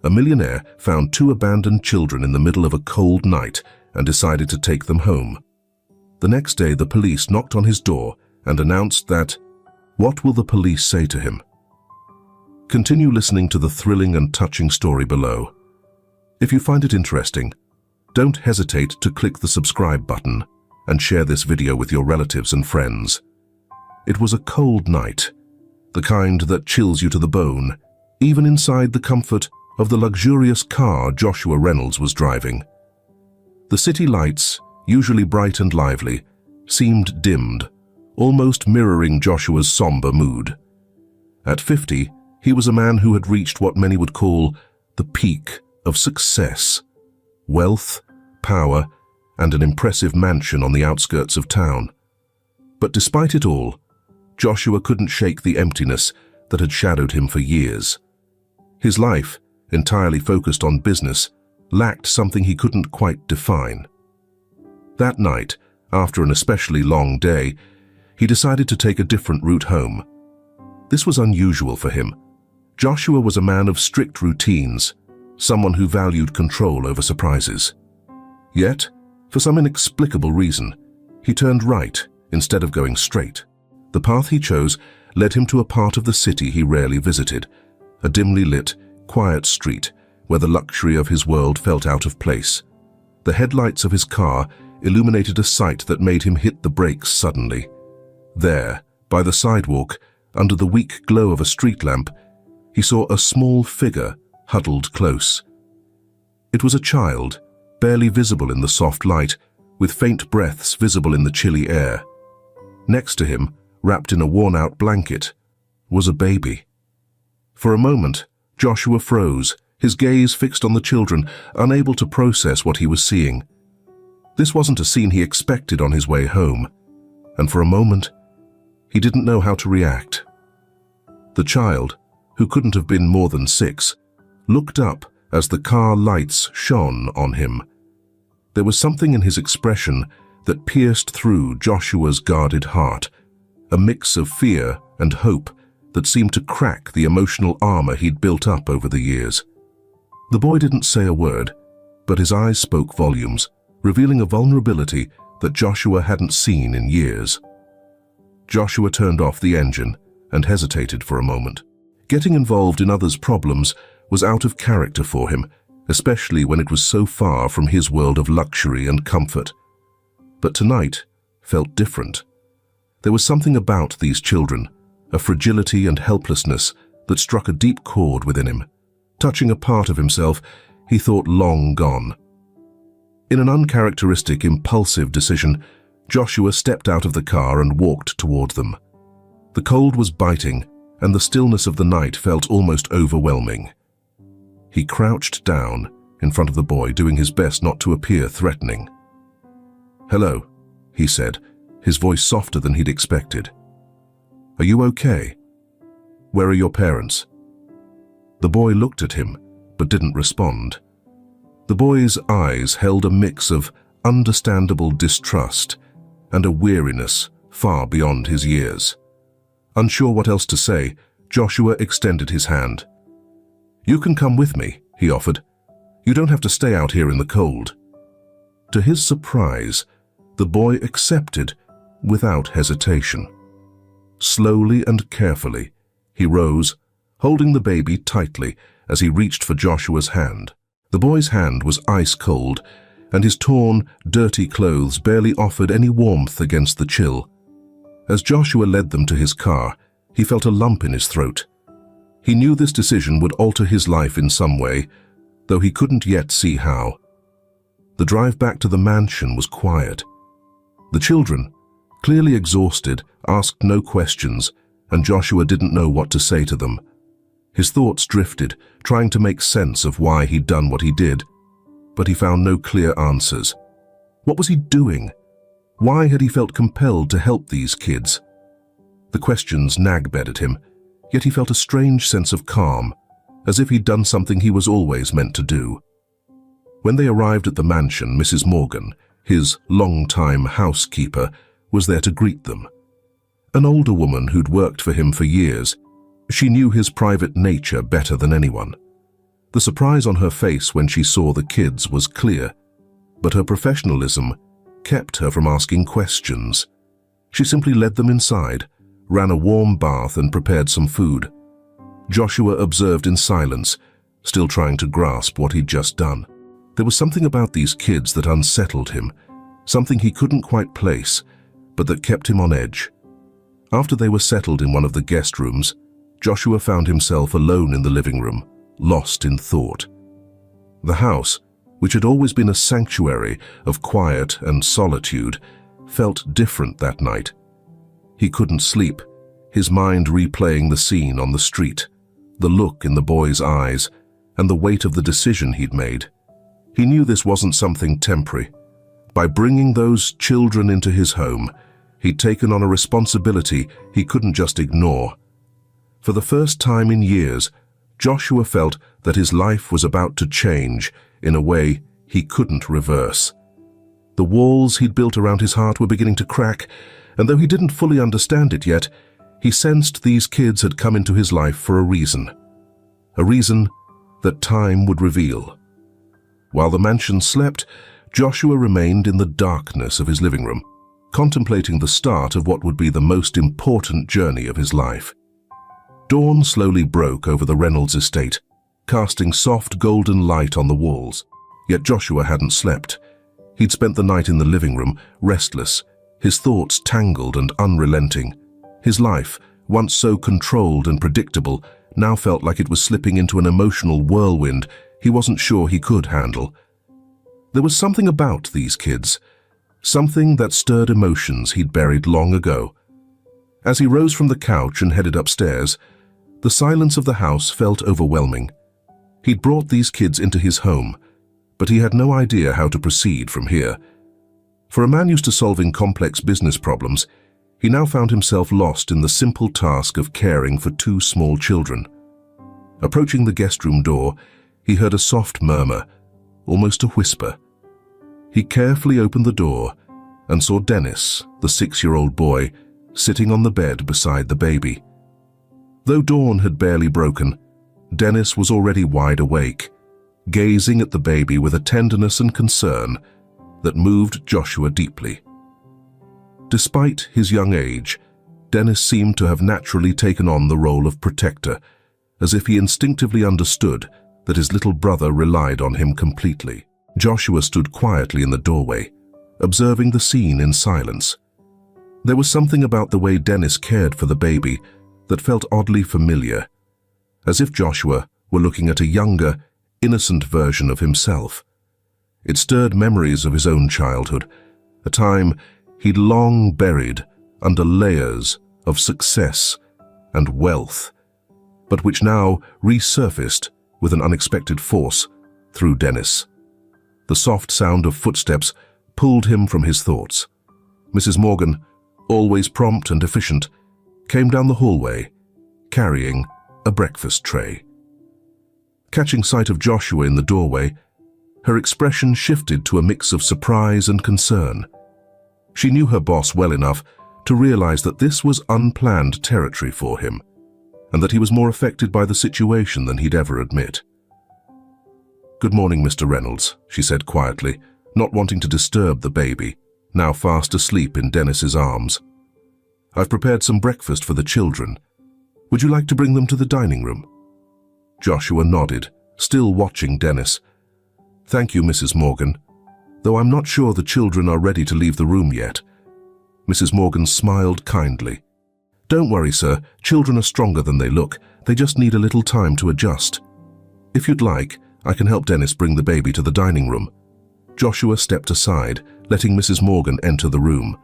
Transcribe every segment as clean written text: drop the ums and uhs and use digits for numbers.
A millionaire found two abandoned children in the middle of a cold night and decided to take them home. The next day, the police knocked on his door and announced that, what will the police say to him? Continue listening to the thrilling and touching story below. If you find it interesting, don't hesitate to click the subscribe button and share this video with your relatives and friends. It was a cold night, the kind that chills you to the bone, even inside the comfort of the luxurious car Joshua Reynolds was driving. The city lights, usually bright and lively, seemed dimmed, almost mirroring Joshua's somber mood. At 50, he was a man who had reached what many would call the peak of success: wealth, power, and an impressive mansion on the outskirts of town. But despite it all, Joshua couldn't shake the emptiness that had shadowed him for years. His life, entirely focused on business, lacked something he couldn't quite define. That night, after an especially long day, he decided to take a different route home. This was unusual for him. Joshua was a man of strict routines, someone who valued control over surprises. Yet, for some inexplicable reason, he turned right instead of going straight. The path he chose led him to a part of the city he rarely visited, a dimly lit, quiet street where the luxury of his world felt out of place. The headlights of his car illuminated a sight that made him hit the brakes suddenly. There, by the sidewalk, under the weak glow of a street lamp, he saw a small figure huddled close. It was a child, barely visible in the soft light, with faint breaths visible in the chilly air. Next to him, wrapped in a worn-out blanket, was a baby. For a moment, Joshua froze, his gaze fixed on the children, unable to process what he was seeing. This wasn't a scene he expected on his way home, and for a moment, he didn't know how to react. The child, who couldn't have been more than 6, looked up as the car lights shone on him. There was something in his expression that pierced through Joshua's guarded heart, a mix of fear and hope that seemed to crack the emotional armor he'd built up over the years. The boy didn't say a word, but his eyes spoke volumes, revealing a vulnerability that Joshua hadn't seen in years. Joshua turned off the engine and hesitated for a moment. Getting involved in others' problems was out of character for him, especially when it was so far from his world of luxury and comfort. But tonight felt different. There was something about these children, a fragility and helplessness that struck a deep chord within him, touching a part of himself he thought long gone. In an uncharacteristic, impulsive decision, Joshua stepped out of the car and walked toward them. The cold was biting, and the stillness of the night felt almost overwhelming. He crouched down in front of the boy, doing his best not to appear threatening. "Hello," he said, his voice softer than he'd expected. "Are you okay? Where are your parents?" The boy looked at him, but didn't respond. The boy's eyes held a mix of understandable distrust and a weariness far beyond his years. Unsure what else to say, Joshua extended his hand. "You can come with me," he offered. "You don't have to stay out here in the cold." To his surprise, the boy accepted without hesitation. Slowly and carefully, he rose, holding the baby tightly as he reached for Joshua's hand. The boy's hand was ice cold, and his torn, dirty clothes barely offered any warmth against the chill. As Joshua led them to his car, he felt a lump in his throat. He knew this decision would alter his life in some way, though he couldn't yet see how. The drive back to the mansion was quiet. The children, clearly exhausted, asked no questions, and Joshua didn't know what to say to them. His thoughts drifted, trying to make sense of why he'd done what he did, but he found no clear answers. What was he doing? Why had he felt compelled to help these kids? The questions nagged at him, yet he felt a strange sense of calm, as if he'd done something he was always meant to do. When they arrived at the mansion, Mrs. Morgan, his long-time housekeeper, was there to greet them. An older woman who'd worked for him for years, she knew his private nature better than anyone. The surprise on her face when she saw the kids was clear, but her professionalism kept her from asking questions. She simply led them inside, ran a warm bath and prepared some food. Joshua observed in silence, still trying to grasp what he'd just done. There was something about these kids that unsettled him, something he couldn't quite place, but that kept him on edge. After they were settled in one of the guest rooms, Joshua found himself alone in the living room, lost in thought. The house, which had always been a sanctuary of quiet and solitude, felt different that night. He couldn't sleep, his mind replaying the scene on the street, the look in the boy's eyes, and the weight of the decision he'd made. He knew this wasn't something temporary. By bringing those children into his home, he'd taken on a responsibility he couldn't just ignore. For the first time in years, Joshua felt that his life was about to change in a way he couldn't reverse. The walls he'd built around his heart were beginning to crack, and though he didn't fully understand it yet, he sensed these kids had come into his life for a reason that time would reveal. While the mansion slept, Joshua remained in the darkness of his living room, contemplating the start of what would be the most important journey of his life. Dawn slowly broke over the Reynolds estate, casting soft golden light on the walls. Yet Joshua hadn't slept. He'd spent the night in the living room, restless, his thoughts tangled and unrelenting. His life, once so controlled and predictable, now felt like it was slipping into an emotional whirlwind he wasn't sure he could handle. There was something about these kids, something that stirred emotions he'd buried long ago. As he rose from the couch and headed upstairs, the silence of the house felt overwhelming. He'd brought these kids into his home, but he had no idea how to proceed from here. For a man used to solving complex business problems, he now found himself lost in the simple task of caring for two small children. Approaching the guest room door, he heard a soft murmur, almost a whisper. He carefully opened the door and saw Dennis, the 6-year-old boy, sitting on the bed beside the baby. Though dawn had barely broken, Dennis was already wide awake, gazing at the baby with a tenderness and concern that moved Joshua deeply. Despite his young age, Dennis seemed to have naturally taken on the role of protector, as if he instinctively understood that his little brother relied on him completely. Joshua stood quietly in the doorway, observing the scene in silence. There was something about the way Dennis cared for the baby that felt oddly familiar, as if Joshua were looking at a younger, innocent version of himself. It stirred memories of his own childhood, a time he'd long buried under layers of success and wealth, but which now resurfaced with an unexpected force through Dennis. The soft sound of footsteps pulled him from his thoughts. Mrs. Morgan, always prompt and efficient, came down the hallway, carrying a breakfast tray. Catching sight of Joshua in the doorway, her expression shifted to a mix of surprise and concern. She knew her boss well enough to realize that this was unplanned territory for him, and that he was more affected by the situation than he'd ever admit. "Good morning, Mr. Reynolds," she said quietly, not wanting to disturb the baby, now fast asleep in Dennis's arms. "I've prepared some breakfast for the children. Would you like to bring them to the dining room?" Joshua nodded, still watching Dennis. "Thank you, Mrs. Morgan, though I'm not sure the children are ready to leave the room yet." Mrs. Morgan smiled kindly. "Don't worry, sir. Children are stronger than they look. They just need a little time to adjust. If you'd like, I can help Dennis bring the baby to the dining room." Joshua stepped aside, letting Mrs. Morgan enter the room.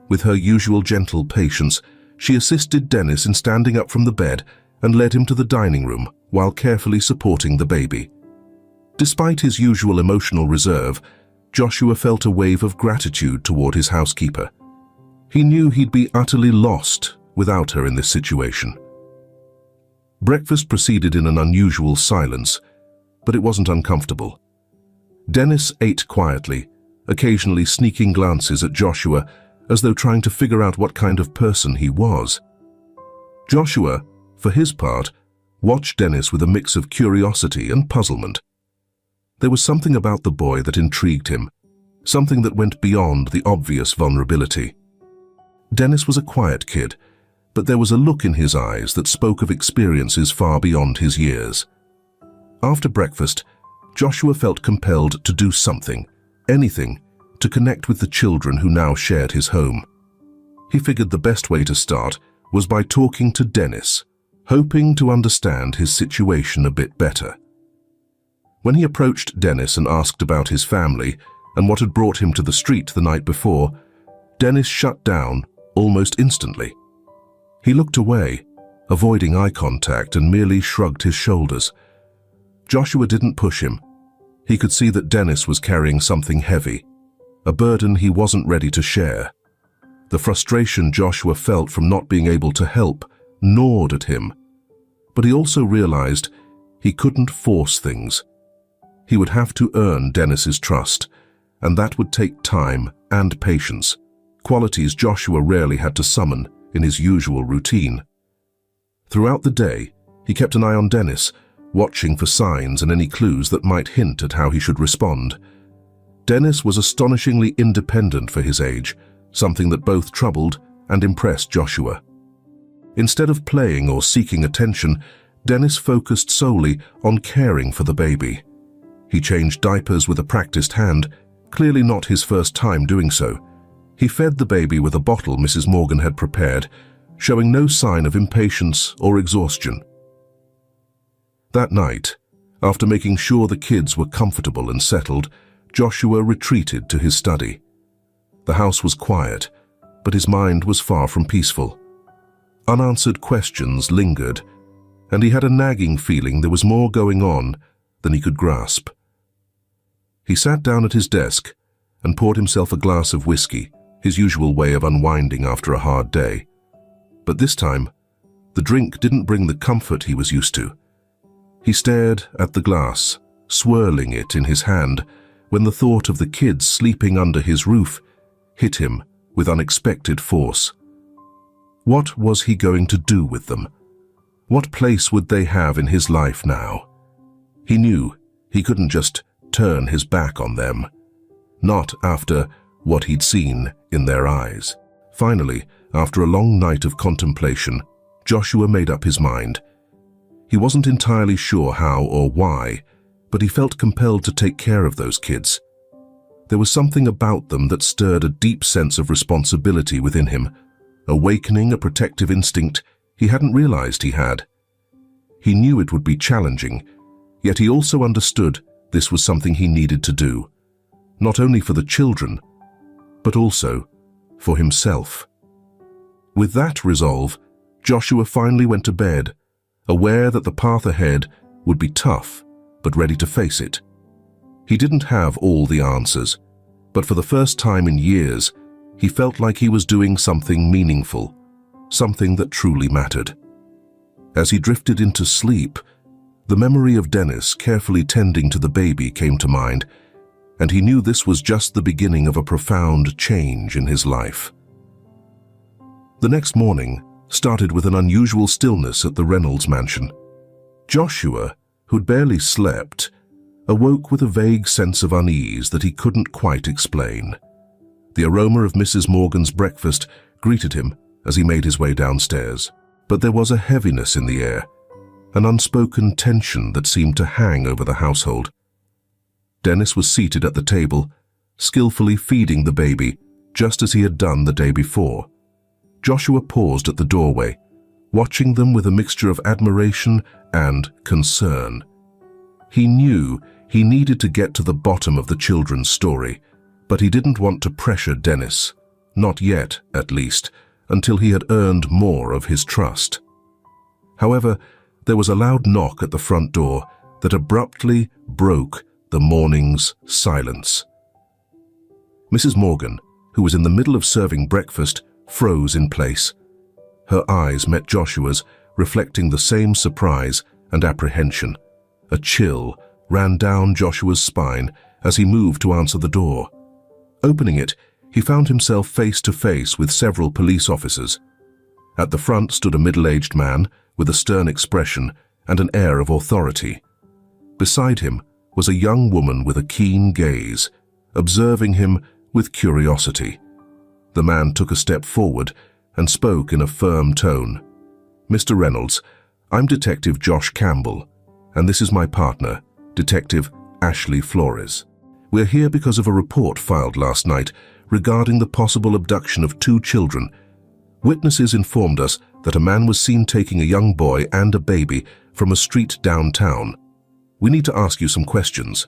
With her usual gentle patience, she assisted Dennis in standing up from the bed and led him to the dining room while carefully supporting the baby. Despite his usual emotional reserve, Joshua felt a wave of gratitude toward his housekeeper. He knew he'd be utterly lost without her in this situation. Breakfast proceeded in an unusual silence, but it wasn't uncomfortable. Dennis ate quietly, occasionally sneaking glances at Joshua as though trying to figure out what kind of person he was. Joshua, for his part, watched Dennis with a mix of curiosity and puzzlement. There was something about the boy that intrigued him, something that went beyond the obvious vulnerability. Dennis was a quiet kid, but there was a look in his eyes that spoke of experiences far beyond his years. After breakfast, Joshua felt compelled to do something, anything, to connect with the children who now shared his home. He figured the best way to start was by talking to Dennis, hoping to understand his situation a bit better. When he approached Dennis and asked about his family and what had brought him to the street the night before, Dennis shut down almost instantly. He looked away, avoiding eye contact, and merely shrugged his shoulders. Joshua didn't push him. He could see that Dennis was carrying something heavy, a burden he wasn't ready to share. The frustration Joshua felt from not being able to help gnawed at him, but he also realized he couldn't force things. He would have to earn Dennis's trust, and that would take time and patience, qualities Joshua rarely had to summon in his usual routine. Throughout the day, he kept an eye on Dennis, watching for signs and any clues that might hint at how he should respond. Dennis was astonishingly independent for his age, something that both troubled and impressed Joshua. Instead of playing or seeking attention, Dennis focused solely on caring for the baby. He changed diapers with a practiced hand, clearly not his first time doing so. He fed the baby with a bottle Mrs. Morgan had prepared, showing no sign of impatience or exhaustion. That night, after making sure the kids were comfortable and settled, Joshua retreated to his study. The house was quiet, but his mind was far from peaceful. Unanswered questions lingered, and he had a nagging feeling there was more going on than he could grasp. He sat down at his desk and poured himself a glass of whiskey, his usual way of unwinding after a hard day. But this time, the drink didn't bring the comfort he was used to. He stared at the glass, swirling it in his hand, when the thought of the kids sleeping under his roof hit him with unexpected force. What was he going to do with them? What place would they have in his life now? He knew he couldn't just turn his back on them, not after what he'd seen in their eyes. Finally, after a long night of contemplation, Joshua made up his mind. He wasn't entirely sure how or why, but he felt compelled to take care of those kids. There was something about them that stirred a deep sense of responsibility within him, awakening a protective instinct he hadn't realized he had. He knew it would be challenging, yet he also understood this was something he needed to do, not only for the children, but also for himself. With that resolve, Joshua finally went to bed, aware that the path ahead would be tough, but ready to face it. He didn't have all the answers, but for the first time in years, he felt like he was doing something meaningful, something that truly mattered. As he drifted into sleep, the memory of Dennis carefully tending to the baby came to mind, and he knew this was just the beginning of a profound change in his life. The next morning started with an unusual stillness at the Reynolds mansion. Joshua, who'd barely slept, awoke with a vague sense of unease that he couldn't quite explain. The aroma of Mrs. Morgan's breakfast greeted him as he made his way downstairs, but there was a heaviness in the air, an unspoken tension that seemed to hang over the household. Dennis was seated at the table, skillfully feeding the baby, just as he had done the day before. Joshua paused at the doorway, watching them with a mixture of admiration and concern. He knew he needed to get to the bottom of the children's story, but he didn't want to pressure Dennis, not yet, at least, until he had earned more of his trust. However, there was a loud knock at the front door that abruptly broke the morning's silence. Mrs. Morgan, who was in the middle of serving breakfast, froze in place. Her eyes met Joshua's, reflecting the same surprise and apprehension. A chill ran down Joshua's spine as he moved to answer the door. Opening it, he found himself face to face with several police officers. At the front stood a middle-aged man with a stern expression and an air of authority. Beside him was a young woman with a keen gaze, observing him with curiosity. The man took a step forward and spoke in a firm tone. "Mr. Reynolds, I'm Detective Josh Campbell, and this is my partner, Detective Ashley Flores. We're here because of a report filed last night regarding the possible abduction of 2 children. Witnesses informed us that a man was seen taking a young boy and a baby from a street downtown. We need to ask you some questions."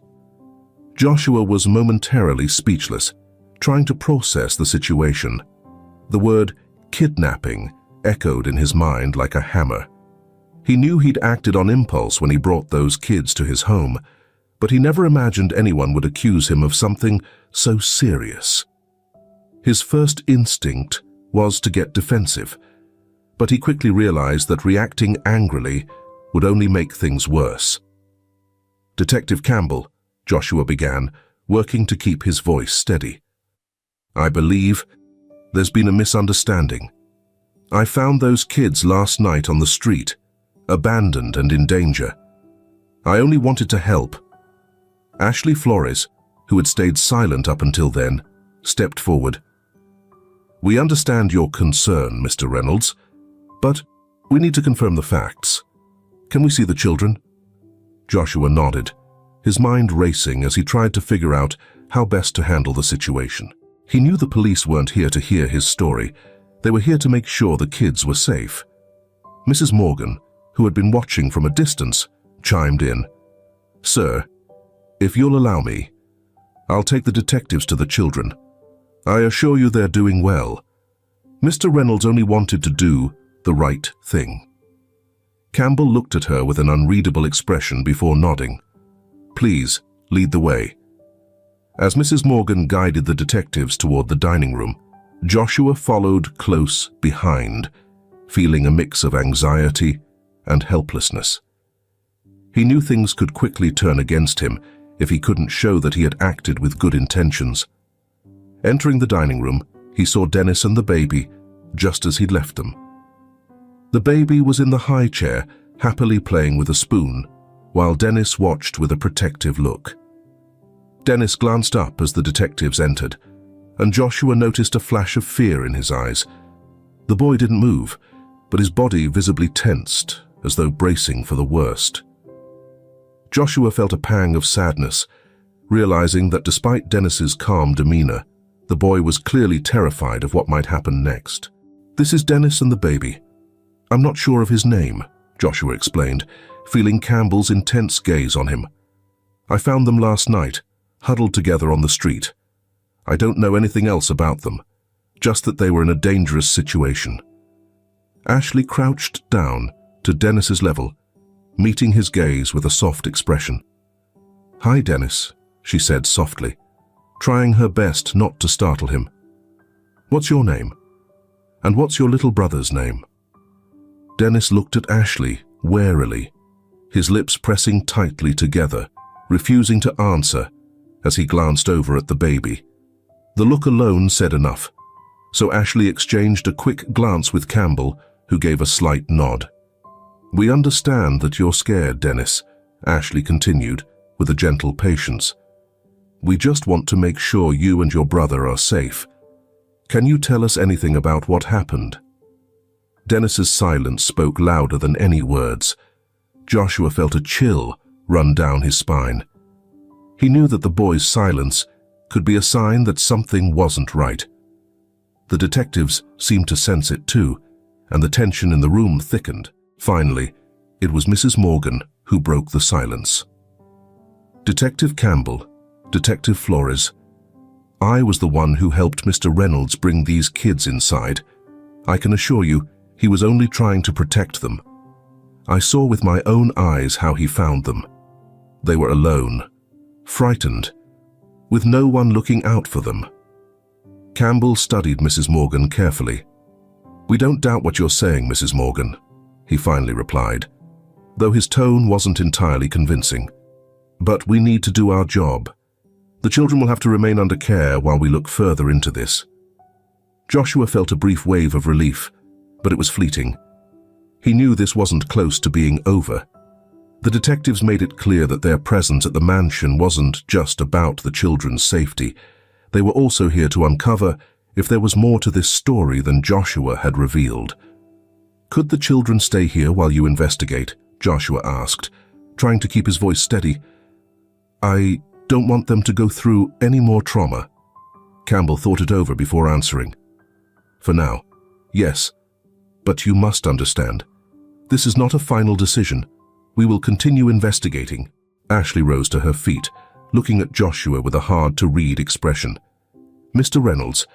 Joshua was momentarily speechless, trying to process the situation. The word kidnapping echoed in his mind like a hammer. He knew he'd acted on impulse when he brought those kids to his home, but he never imagined anyone would accuse him of something so serious. His first instinct was to get defensive, but he quickly realized that reacting angrily would only make things worse. "Detective Campbell," Joshua began, working to keep his voice steady. "I believe there's been a misunderstanding. I found those kids last night on the street, abandoned and in danger. I only wanted to help." Ashley Flores, who had stayed silent up until then, stepped forward. "We understand your concern, Mr. Reynolds, but we need to confirm the facts. Can we see the children?" Joshua nodded, his mind racing as he tried to figure out how best to handle the situation. He knew the police weren't here to hear his story. They were here to make sure the kids were safe. Mrs. Morgan, who had been watching from a distance, chimed in. "Sir, if you'll allow me, I'll take the detectives to the children. I assure you they're doing well. Mr. Reynolds only wanted to do the right thing." Campbell looked at her with an unreadable expression before nodding. "Please, lead the way." As Mrs. Morgan guided the detectives toward the dining room, Joshua followed close behind, feeling a mix of anxiety and helplessness. He knew things could quickly turn against him if he couldn't show that he had acted with good intentions. Entering the dining room, he saw Dennis and the baby just as he'd left them. The baby was in the high chair, happily playing with a spoon, while Dennis watched with a protective look. Dennis glanced up as the detectives entered, and Joshua noticed a flash of fear in his eyes. The boy didn't move, but his body visibly tensed, as though bracing for the worst. Joshua felt a pang of sadness, realizing that despite Dennis's calm demeanor, the boy was clearly terrified of what might happen next. "This is Dennis and the baby. I'm not sure of his name," Joshua explained, feeling Campbell's intense gaze on him. "I found them last night, huddled together on the street. I don't know anything else about them, just that they were in a dangerous situation." Ashley crouched down to Dennis's level, meeting his gaze with a soft expression. "Hi, Dennis," she said softly, trying her best not to startle him. "What's your name? And what's your little brother's name?" Dennis looked at Ashley warily, his lips pressing tightly together, refusing to answer as he glanced over at the baby. The look alone said enough, so Ashley exchanged a quick glance with Campbell, who gave a slight nod. "We understand that you're scared, Dennis," Ashley continued, with a gentle patience. "We just want to make sure you and your brother are safe. Can you tell us anything about what happened?" Dennis's silence spoke louder than any words. Joshua felt a chill run down his spine. He knew that the boy's silence could be a sign that something wasn't right. The detectives seemed to sense it too, and the tension in the room thickened. Finally, it was Mrs. Morgan who broke the silence. "Detective Campbell, Detective Flores, I was the one who helped Mr. Reynolds bring these kids inside. I can assure you, he was only trying to protect them. I saw with my own eyes how he found them. They were alone, frightened, with no one looking out for them." Campbell studied Mrs. Morgan carefully. "We don't doubt what you're saying, Mrs. Morgan," he finally replied, though his tone wasn't entirely convincing. "But we need to do our job. The children will have to remain under care while we look further into this." Joshua felt a brief wave of relief, but it was fleeting. He knew this wasn't close to being over. The detectives made it clear that their presence at the mansion wasn't just about the children's safety. They were also here to uncover if there was more to this story than Joshua had revealed. "Could the children stay here while you investigate?" Joshua asked, trying to keep his voice steady. "I don't want them to go through any more trauma." Campbell thought it over before answering. "For now, yes. But you must understand, this is not a final decision. We will continue investigating." Ashley rose to her feet, looking at Joshua with a hard-to-read expression. "Mr. Reynolds,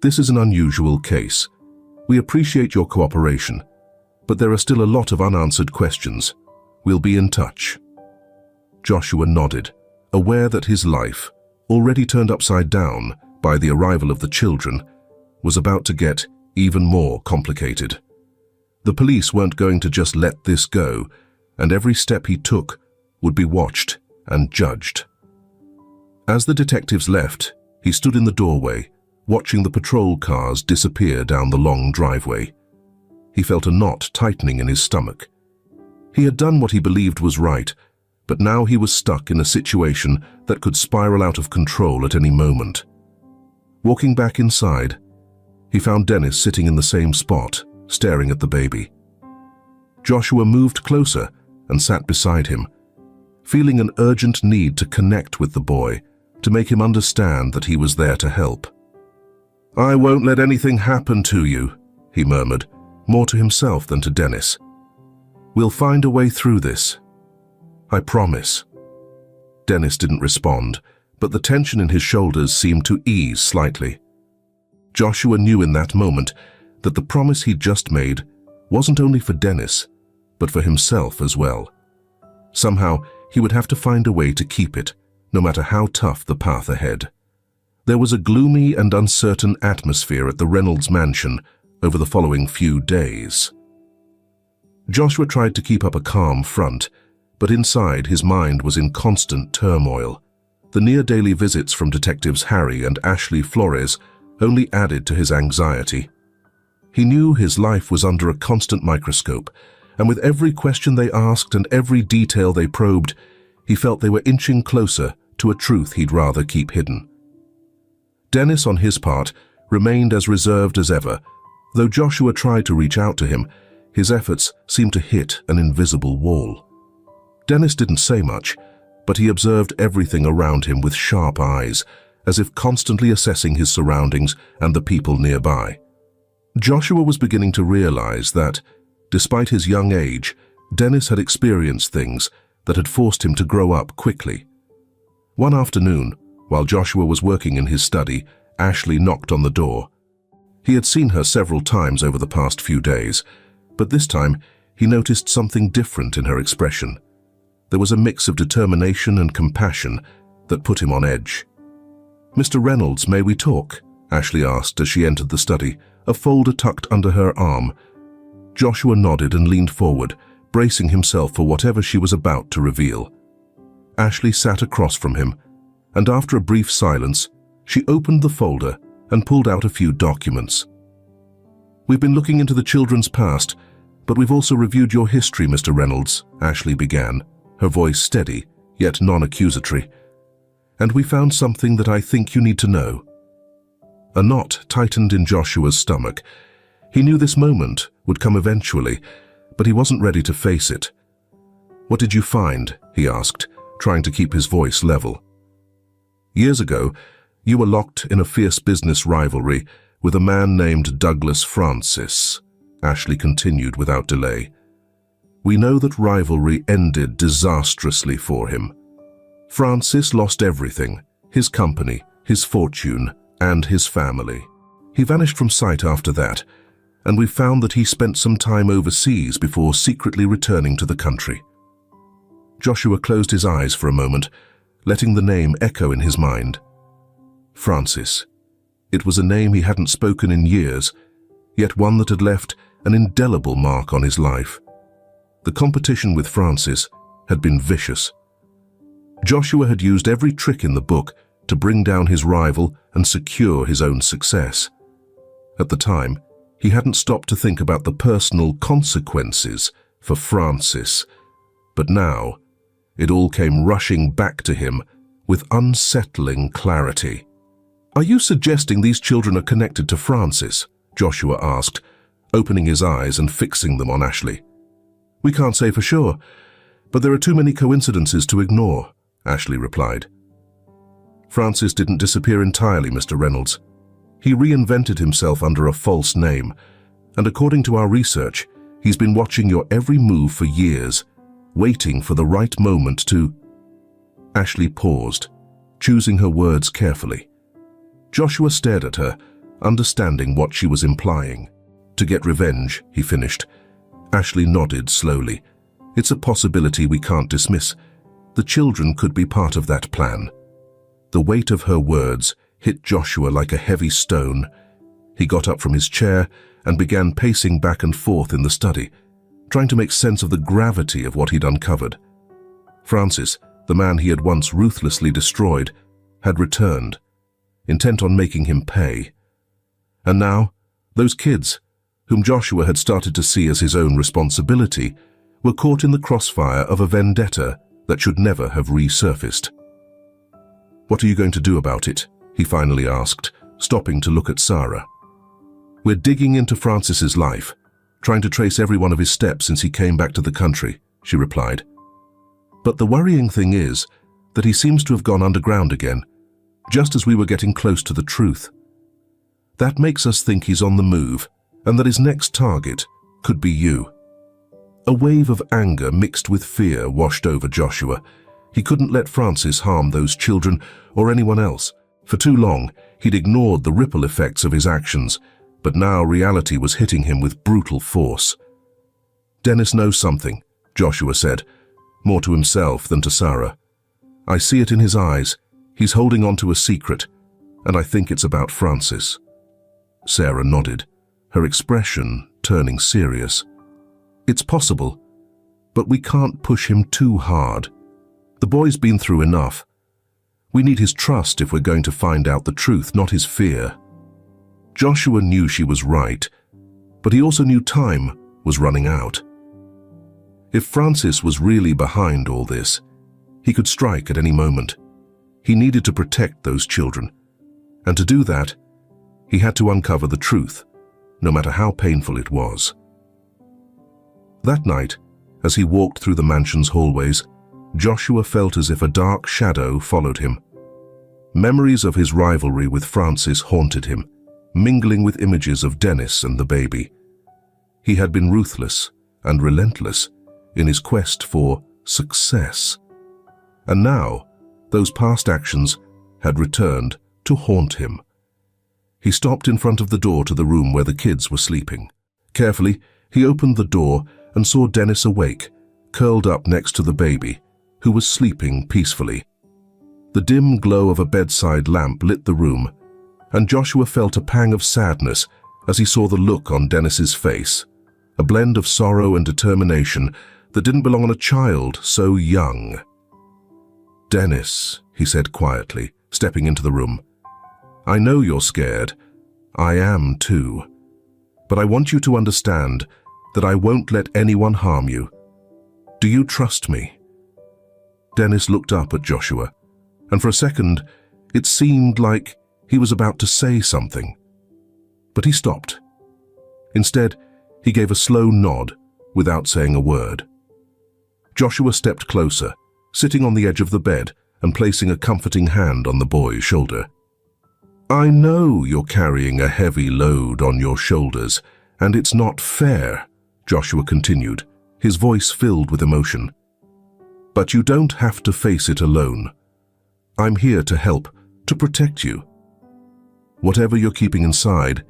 this is an unusual case. We appreciate your cooperation, but there are still a lot of unanswered questions. We'll be in touch." Joshua nodded, aware that his life, already turned upside down by the arrival of the children, was about to get even more complicated. The police weren't going to just let this go, and every step he took would be watched and judged. As the detectives left, he stood in the doorway, watching the patrol cars disappear down the long driveway. He felt a knot tightening in his stomach. He had done what he believed was right, but now he was stuck in a situation that could spiral out of control at any moment. Walking back inside, he found Dennis sitting in the same spot, staring at the baby. Joshua moved closer and sat beside him, feeling an urgent need to connect with the boy, to make him understand that he was there to help. "I won't let anything happen to you," he murmured, more to himself than to Dennis. "We'll find a way through this. I promise." Dennis didn't respond, but the tension in his shoulders seemed to ease slightly. Joshua knew in that moment that the promise he'd just made wasn't only for Dennis, but for himself as well. Somehow, he would have to find a way to keep it, no matter how tough the path ahead. There was a gloomy and uncertain atmosphere at the Reynolds mansion over the following few days. Joshua tried to keep up a calm front, but inside his mind was in constant turmoil. The near-daily visits from detectives Harry and Ashley Flores only added to his anxiety. He knew his life was under a constant microscope, and with every question they asked and every detail they probed, he felt they were inching closer to a truth he'd rather keep hidden. Dennis, on his part, remained as reserved as ever. Though Joshua tried to reach out to him, his efforts seemed to hit an invisible wall. Dennis didn't say much, but he observed everything around him with sharp eyes, as if constantly assessing his surroundings and the people nearby. Joshua was beginning to realize that, despite his young age, Dennis had experienced things that had forced him to grow up quickly. One afternoon, while Joshua was working in his study, Ashley knocked on the door. He had seen her several times over the past few days, but this time he noticed something different in her expression. There was a mix of determination and compassion that put him on edge. "Mr. Reynolds, may we talk?" Ashley asked as she entered the study, a folder tucked under her arm. Joshua nodded and leaned forward, bracing himself for whatever she was about to reveal. Ashley sat across from him, and after a brief silence, she opened the folder and pulled out a few documents. "We've been looking into the children's past, but we've also reviewed your history, Mr. Reynolds," Ashley began, her voice steady, yet non-accusatory. "And we found something that I think you need to know." A knot tightened in Joshua's stomach. He knew this moment would come eventually, but he wasn't ready to face it. "What did you find?" he asked, trying to keep his voice level. "Years ago, you were locked in a fierce business rivalry with a man named Douglas Francis," Ashley continued without delay. "We know that rivalry ended disastrously for him. Francis lost everything, his company, his fortune, and his family. He vanished from sight after that, and we found that he spent some time overseas before secretly returning to the country." Joshua closed his eyes for a moment, letting the name echo in his mind. Francis. It was a name he hadn't spoken in years, yet one that had left an indelible mark on his life. The competition with Francis had been vicious. Joshua had used every trick in the book to bring down his rival and secure his own success. At the time, he hadn't stopped to think about the personal consequences for Francis, But now, it all came rushing back to him with unsettling clarity. "Are you suggesting these children are connected to Francis?" Joshua asked, opening his eyes and fixing them on Ashley. "We can't say for sure, but there are too many coincidences to ignore," Ashley replied. "Francis didn't disappear entirely, Mr. Reynolds. He reinvented himself under a false name, and according to our research, he's been watching your every move for years, waiting for the right moment to—" Ashley paused, choosing her words carefully. Joshua stared at her, understanding what she was implying. "To get revenge," he finished. Ashley nodded slowly. "It's a possibility we can't dismiss. The children could be part of that plan." The weight of her words hit Joshua like a heavy stone. He got up from his chair and began pacing back and forth in the study, trying to make sense of the gravity of what he'd uncovered. Francis, the man he had once ruthlessly destroyed, had returned, intent on making him pay. And now, those kids, whom Joshua had started to see as his own responsibility, were caught in the crossfire of a vendetta that should never have resurfaced. "What are you going to do about it?" he finally asked, stopping to look at Sarah. "We're digging into Francis's life, trying to trace every one of his steps since he came back to the country," she replied. "But the worrying thing is that he seems to have gone underground again, just as we were getting close to the truth. That makes us think he's on the move and that his next target could be you." A wave of anger mixed with fear washed over Joshua. He couldn't let Francis harm those children or anyone else. For too long, he'd ignored the ripple effects of his actions, but now reality was hitting him with brutal force. "Dennis knows something," Joshua said, more to himself than to Sarah. "I see it in his eyes. He's holding on to a secret, and I think it's about Francis." Sarah nodded, her expression turning serious. "It's possible, but we can't push him too hard. The boy's been through enough. We need his trust if we're going to find out the truth, not his fear." Joshua knew she was right, but he also knew time was running out. If Francis was really behind all this, he could strike at any moment. He needed to protect those children, and to do that, he had to uncover the truth, no matter how painful it was. That night, as he walked through the mansion's hallways, Joshua felt as if a dark shadow followed him. Memories of his rivalry with Francis haunted him, mingling with images of Dennis and the baby. He had been ruthless and relentless in his quest for success. And now, those past actions had returned to haunt him. He stopped in front of the door to the room where the kids were sleeping. Carefully, he opened the door and saw Dennis awake, curled up next to the baby, who was sleeping peacefully. The dim glow of a bedside lamp lit the room, and Joshua felt a pang of sadness as he saw the look on Dennis's face, a blend of sorrow and determination that didn't belong on a child so young. "Dennis," he said quietly, stepping into the room, "I know you're scared. I am too. But I want you to understand that I won't let anyone harm you. Do you trust me?" Dennis looked up at Joshua, and for a second, it seemed like he was about to say something. But he stopped. Instead, he gave a slow nod without saying a word. Joshua stepped closer, sitting on the edge of the bed and placing a comforting hand on the boy's shoulder. "I know you're carrying a heavy load on your shoulders, and it's not fair," Joshua continued, his voice filled with emotion. "But you don't have to face it alone. I'm here to help, to protect you. Whatever you're keeping inside,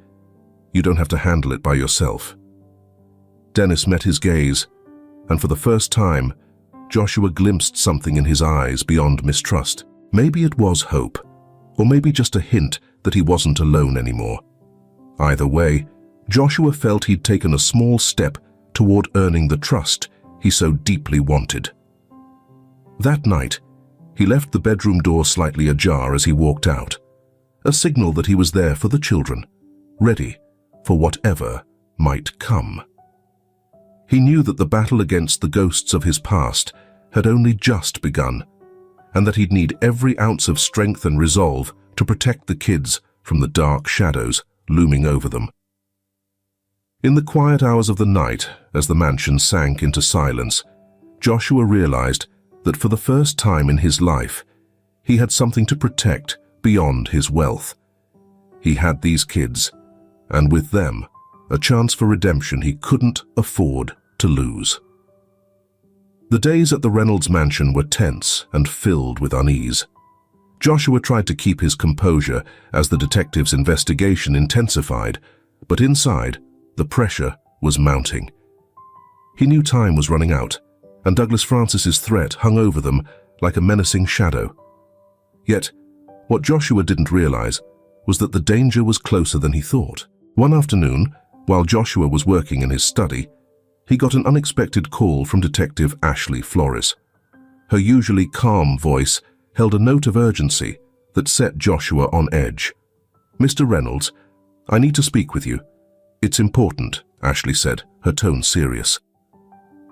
you don't have to handle it by yourself." Dennis met his gaze, and for the first time, Joshua glimpsed something in his eyes beyond mistrust. Maybe it was hope, or maybe just a hint that he wasn't alone anymore. Either way, Joshua felt he'd taken a small step toward earning the trust he so deeply wanted. That night, he left the bedroom door slightly ajar as he walked out, a signal that he was there for the children, ready for whatever might come. He knew that the battle against the ghosts of his past had only just begun, and that he'd need every ounce of strength and resolve to protect the kids from the dark shadows looming over them. In the quiet hours of the night, as the mansion sank into silence, Joshua realized that for the first time in his life, he had something to protect beyond his wealth. He had these kids, and with them, a chance for redemption he couldn't afford to lose. The days at the Reynolds mansion were tense and filled with unease. Joshua tried to keep his composure as the detective's investigation intensified, but inside, the pressure was mounting. He knew time was running out, and Douglas Francis's threat hung over them like a menacing shadow. Yet, what Joshua didn't realize was that the danger was closer than he thought. One afternoon, while Joshua was working in his study, he got an unexpected call from Detective Ashley Flores. Her usually calm voice held a note of urgency that set Joshua on edge. "Mr. Reynolds, I need to speak with you. It's important," Ashley said, her tone serious.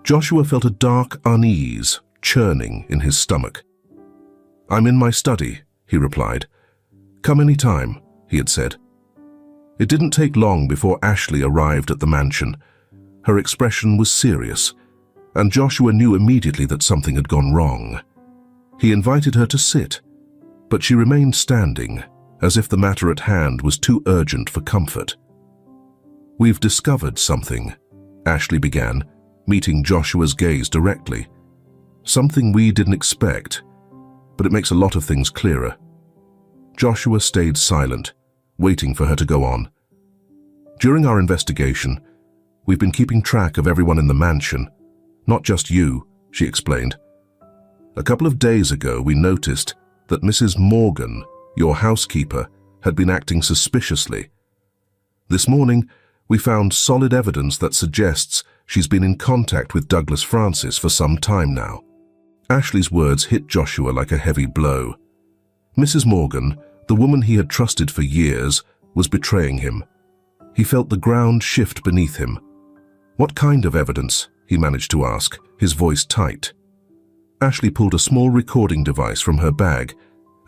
Joshua felt a dark unease churning in his stomach. "I'm in my study," he replied. "Come any time," he had said. It didn't take long before Ashley arrived at the mansion. Her expression was serious, and Joshua knew immediately that something had gone wrong. He invited her to sit, but she remained standing, as if the matter at hand was too urgent for comfort. "We've discovered something," Ashley began, meeting Joshua's gaze directly. "Something we didn't expect, but it makes a lot of things clearer." Joshua stayed silent, waiting for her to go on. "During our investigation, we've been keeping track of everyone in the mansion, not just you," she explained. "A couple of days ago, we noticed that Mrs. Morgan, your housekeeper, had been acting suspiciously. This morning, we found solid evidence that suggests she's been in contact with Douglas Francis for some time now." Ashley's words hit Joshua like a heavy blow. Mrs. Morgan, the woman he had trusted for years, was betraying him. He felt the ground shift beneath him. "What kind of evidence?" he managed to ask, his voice tight. Ashley pulled a small recording device from her bag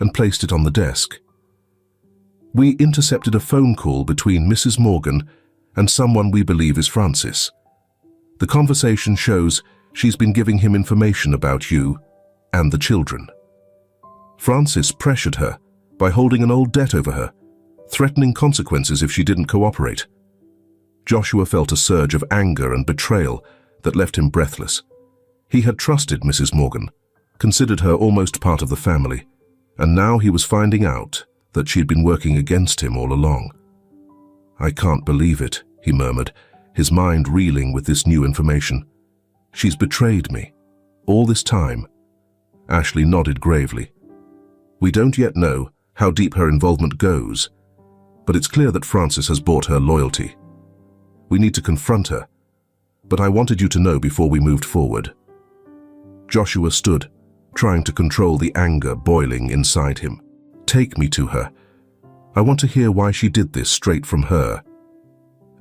and placed it on the desk. "We intercepted a phone call between Mrs. Morgan and someone we believe is Francis. The conversation shows she's been giving him information about you and the children. Francis pressured her by holding an old debt over her, threatening consequences if she didn't cooperate." Joshua felt a surge of anger and betrayal that left him breathless. He had trusted Mrs. Morgan, considered her almost part of the family, and now he was finding out that she'd been working against him all along. "I can't believe it," he murmured, his mind reeling with this new information. "She's betrayed me. All this time." Ashley nodded gravely. "We don't yet know how deep her involvement goes, but it's clear that Francis has bought her loyalty. We need to confront her, but I wanted you to know before we moved forward." Joshua stood, trying to control the anger boiling inside him. "Take me to her. I want to hear why she did this straight from her."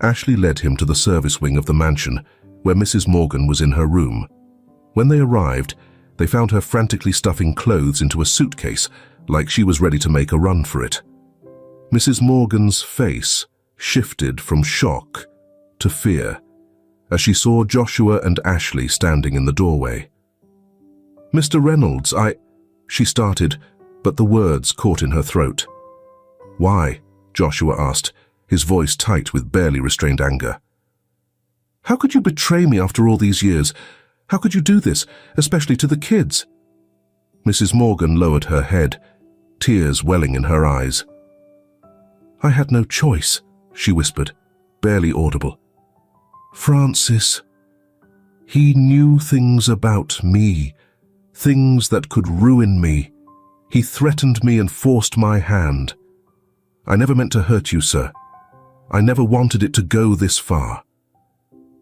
Ashley led him to the service wing of the mansion, where Mrs. Morgan was in her room. When they arrived, they found her frantically stuffing clothes into a suitcase, like she was ready to make a run for it. Mrs. Morgan's face shifted from shock to fear as she saw Joshua and Ashley standing in the doorway. "Mr. Reynolds, she started, but the words caught in her throat. "Why?" Joshua asked, his voice tight with barely restrained anger. "How could you betray me after all these years? How could you do this, especially to the kids?" Mrs. Morgan lowered her head, tears welling in her eyes. "I had no choice," she whispered, barely audible. "Francis, he knew things about me, things that could ruin me. He threatened me and forced my hand. I never meant to hurt you, sir. I never wanted it to go this far."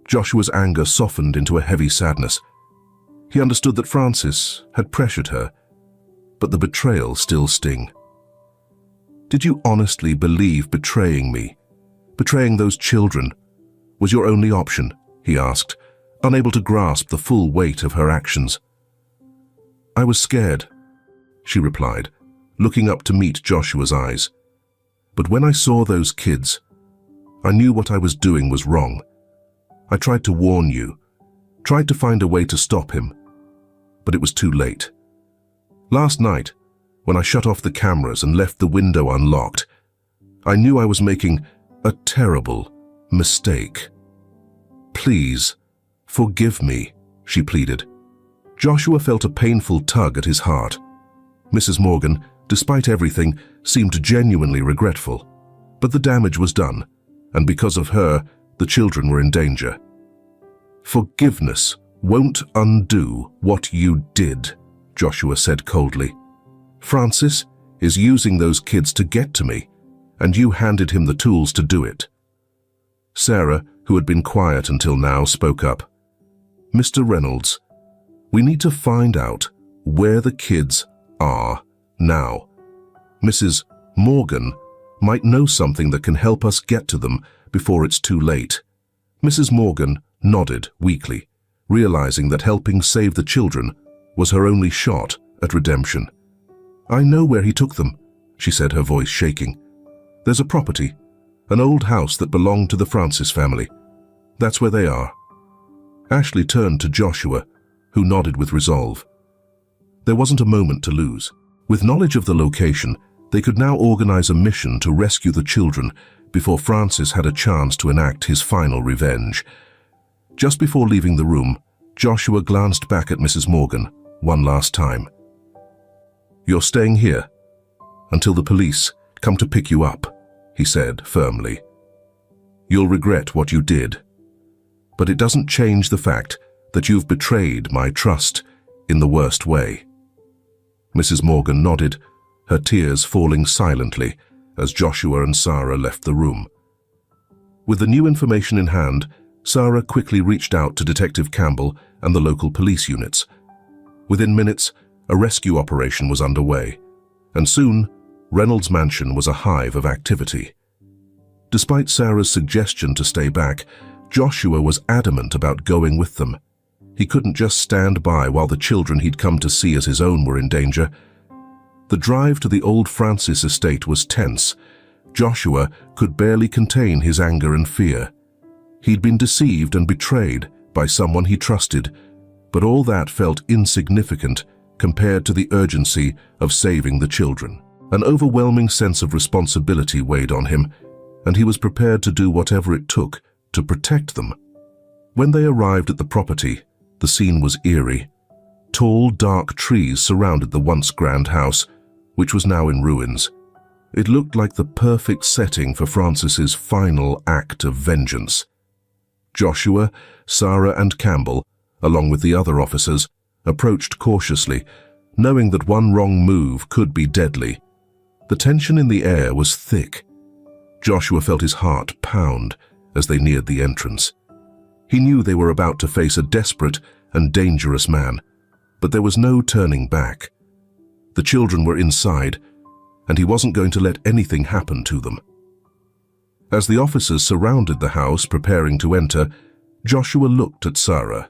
Joshua's anger softened into a heavy sadness. He understood that Francis had pressured her, but the betrayal still stung. "Did you honestly believe betraying me, betraying those children, was your only option?" he asked, unable to grasp the full weight of her actions. "I was scared," she replied, looking up to meet Joshua's eyes. "But when I saw those kids, I knew what I was doing was wrong. I tried to warn you, tried to find a way to stop him, but it was too late. Last night, when I shut off the cameras and left the window unlocked, I knew I was making a terrible mistake. Please, forgive me," she pleaded. Joshua felt a painful tug at his heart. Mrs. Morgan, despite everything, seemed genuinely regretful. But the damage was done, and because of her, the children were in danger. "Forgiveness won't undo what you did," Joshua said coldly. "Francis is using those kids to get to me, and you handed him the tools to do it." Sarah, who had been quiet until now, spoke up. "Mr. Reynolds, we need to find out where the kids are now. Mrs. Morgan might know something that can help us get to them before it's too late." Mrs. Morgan nodded weakly, realizing that helping save the children was her only shot at redemption. "I know where he took them," she said, her voice shaking. "There's a property, an old house that belonged to the Francis family. That's where they are." Ashley turned to Joshua, who nodded with resolve. There wasn't a moment to lose. With knowledge of the location, they could now organize a mission to rescue the children before Francis had a chance to enact his final revenge. Just before leaving the room, Joshua glanced back at Mrs. Morgan one last time. "You're staying here until the police come to pick you up," he said firmly. "You'll regret what you did, but it doesn't change the fact that you've betrayed my trust in the worst way." Mrs. Morgan nodded, her tears falling silently as Joshua and Sarah left the room. With the new information in hand, Sarah quickly reached out to Detective Campbell and the local police units. Within minutes, a rescue operation was underway, and soon, Reynolds' mansion was a hive of activity. Despite Sarah's suggestion to stay back, Joshua was adamant about going with them. He couldn't just stand by while the children he'd come to see as his own were in danger. The drive to the old Francis estate was tense. Joshua could barely contain his anger and fear. He'd been deceived and betrayed by someone he trusted, but all that felt insignificant compared to the urgency of saving the children. An overwhelming sense of responsibility weighed on him, and he was prepared to do whatever it took to protect them. When they arrived at the property, the scene was eerie. Tall, dark trees surrounded the once grand house, which was now in ruins. It looked like the perfect setting for Francis's final act of vengeance. Joshua, Sarah, and Campbell, along with the other officers, approached cautiously, knowing that one wrong move could be deadly. The tension in the air was thick. Joshua felt his heart pound as they neared the entrance. He knew they were about to face a desperate and dangerous man, but there was no turning back. The children were inside, and he wasn't going to let anything happen to them. As the officers surrounded the house preparing to enter, Joshua looked at Sarah.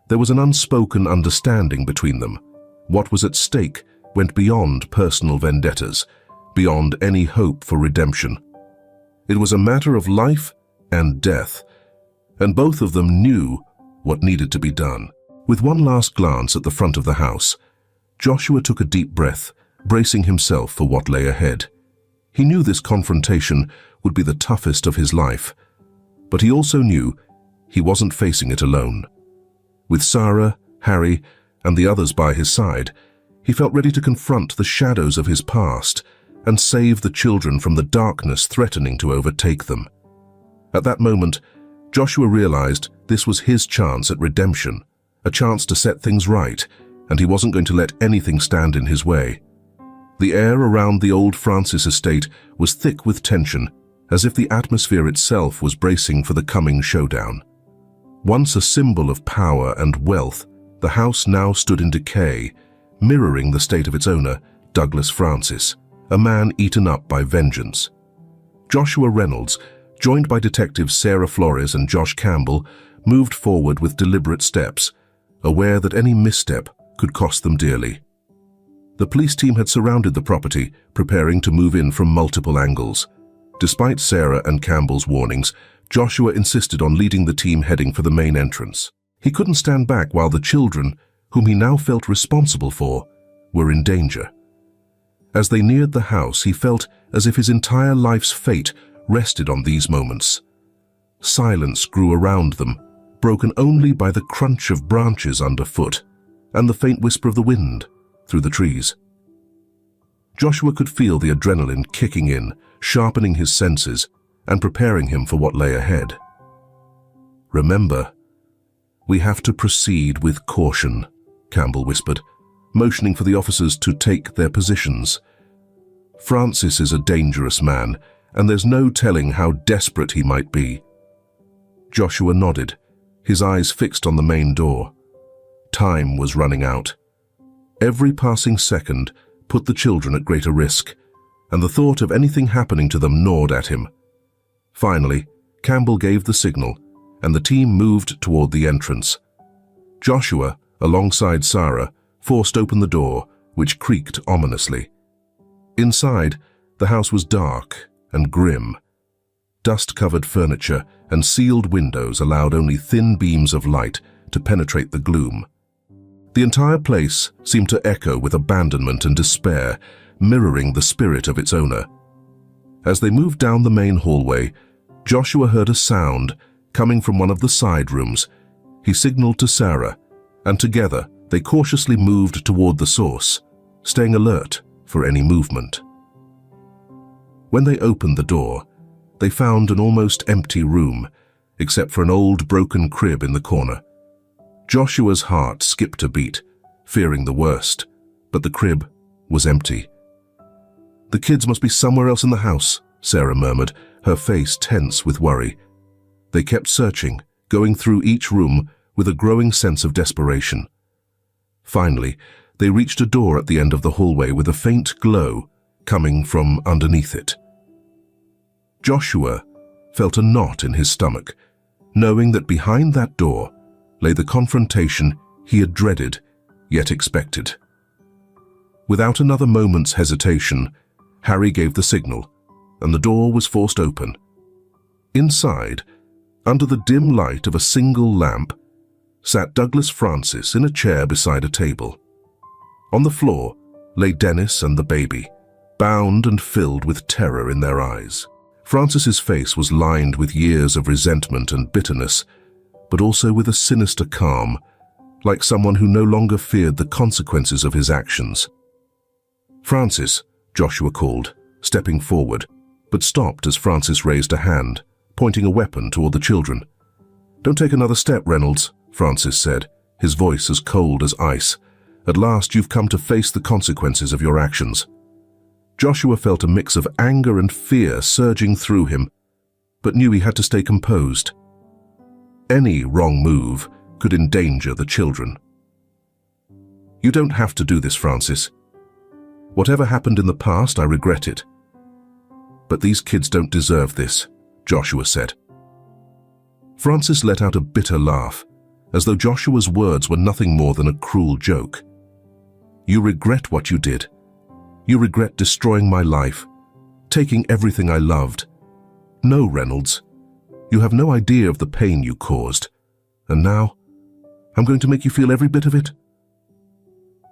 There was an unspoken understanding between them. What was at stake went beyond personal vendettas, beyond any hope for redemption. It was a matter of life and death, and both of them knew what needed to be done. With one last glance at the front of the house, Joshua took a deep breath, bracing himself for what lay ahead. He knew this confrontation would be the toughest of his life, but he also knew he wasn't facing it alone. With Sarah, Harry, and the others by his side, he felt ready to confront the shadows of his past and save the children from the darkness threatening to overtake them. At that moment, Joshua realized this was his chance at redemption, a chance to set things right, and he wasn't going to let anything stand in his way. The air around the old Francis estate was thick with tension, as if the atmosphere itself was bracing for the coming showdown. Once a symbol of power and wealth, the house now stood in decay, mirroring the state of its owner, Douglas Francis, a man eaten up by vengeance. Joshua Reynolds, joined by detectives Sarah Flores and Josh Campbell, moved forward with deliberate steps, aware that any misstep could cost them dearly. The police team had surrounded the property, preparing to move in from multiple angles. Despite Sarah and Campbell's warnings, Joshua insisted on leading the team heading for the main entrance. He couldn't stand back while the children, whom he now felt responsible for, were in danger. As they neared the house, he felt as if his entire life's fate rested on these moments. Silence grew around them, broken only by the crunch of branches underfoot and the faint whisper of the wind through the trees. Joshua could feel the adrenaline kicking in, sharpening his senses and preparing him for what lay ahead. "Remember, we have to proceed with caution," Campbell whispered, motioning for the officers to take their positions. "Francis is a dangerous man, and there's no telling how desperate he might be." Joshua nodded, his eyes fixed on the main door. Time was running out. Every passing second put the children at greater risk, and the thought of anything happening to them gnawed at him. Finally, Campbell gave the signal, and the team moved toward the entrance. Joshua, alongside Sarah, forced open the door, which creaked ominously. Inside, the house was dark and grim. Dust-covered furniture and sealed windows allowed only thin beams of light to penetrate the gloom. The entire place seemed to echo with abandonment and despair, mirroring the spirit of its owner. As they moved down the main hallway, Joshua heard a sound coming from one of the side rooms. He signaled to Sarah, and together they cautiously moved toward the source, staying alert for any movement. When they opened the door, they found an almost empty room, except for an old broken crib in the corner. Joshua's heart skipped a beat, fearing the worst, but the crib was empty. "The kids must be somewhere else in the house," Sarah murmured, her face tense with worry. They kept searching, going through each room with a growing sense of desperation. Finally, they reached a door at the end of the hallway with a faint glow coming from underneath it. Joshua felt a knot in his stomach, knowing that behind that door lay the confrontation he had dreaded, yet expected. Without another moment's hesitation, Harry gave the signal, and the door was forced open. Inside, under the dim light of a single lamp, sat Douglas Francis in a chair beside a table. On the floor lay Dennis and the baby, bound and filled with terror in their eyes. Francis's face was lined with years of resentment and bitterness, but also with a sinister calm, like someone who no longer feared the consequences of his actions. "Francis," Joshua called, stepping forward, but stopped as Francis raised a hand, pointing a weapon toward the children. "Don't take another step, Reynolds," Francis said, his voice as cold as ice. "At last you've come to face the consequences of your actions." Joshua felt a mix of anger and fear surging through him, but knew he had to stay composed. Any wrong move could endanger the children. "You don't have to do this, Francis. Whatever happened in the past, I regret it. But these kids don't deserve this," Joshua said. Francis let out a bitter laugh, as though Joshua's words were nothing more than a cruel joke. "You regret what you did. You regret destroying my life, taking everything I loved. No, Reynolds, you have no idea of the pain you caused. And now, I'm going to make you feel every bit of it."